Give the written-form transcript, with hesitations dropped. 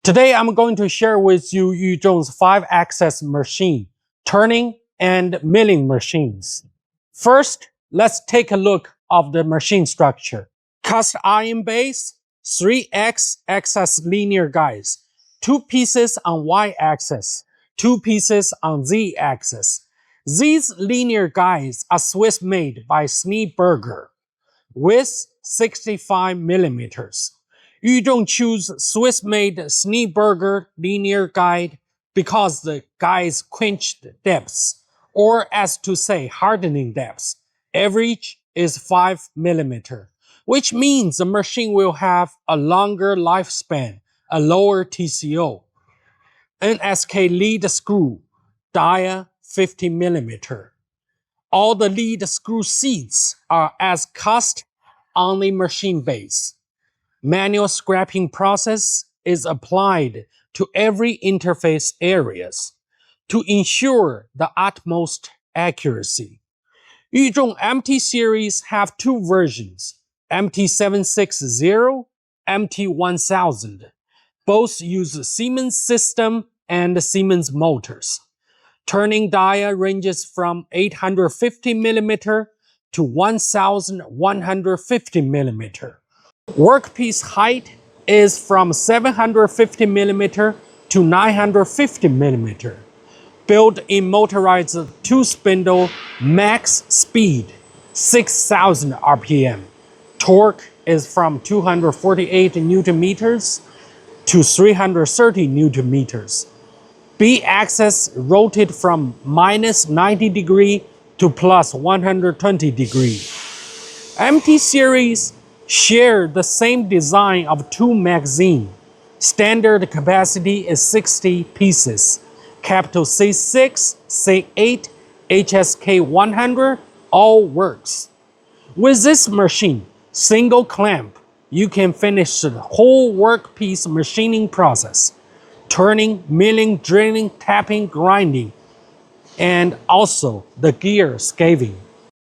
Today, I'm going to share with you YUZHONG's 5-axis machine, turning and milling machines. First, let's take a look of the machine structure. Cast iron base, 3 X-axis linear guides, 2 pieces on Y-axis, 2 pieces on Z-axis. These linear guides are Swiss made by Schneeberger, width 65 millimeters. YUZHONG choose Swiss-made Schneeberger linear guide because the guide's quenched depths, or as to say hardening depths, average is 5 millimeter, which means the machine will have a longer lifespan, a lower TCO. NSK lead screw, dia 50 millimeter. All the lead screw seats are as cast on the machine base. Manual scraping process is applied to every interface areas to ensure the utmost accuracy. YUZHONG MT series have 2 versions, MT760, MT1000. Both use Siemens system and Siemens motors. Turning dia ranges from 850 millimeter to 1150 millimeter. Workpiece height is from 750 millimeter to 950 millimeter. Built-in motorized 2-spindle, max speed 6,000 RPM. Torque is from 248 Newton meters to 330 Newton meters. B-axis rotate from minus 90 degree to plus 120 degree. MT series share the same design of 2 magazines. Standard capacity is 60 pieces. Capital C6, C8, HSK 100 all works. With this machine, single clamp, you can finish the whole workpiece machining process. Turning, milling, drilling, tapping, grinding, and also the gear skiving.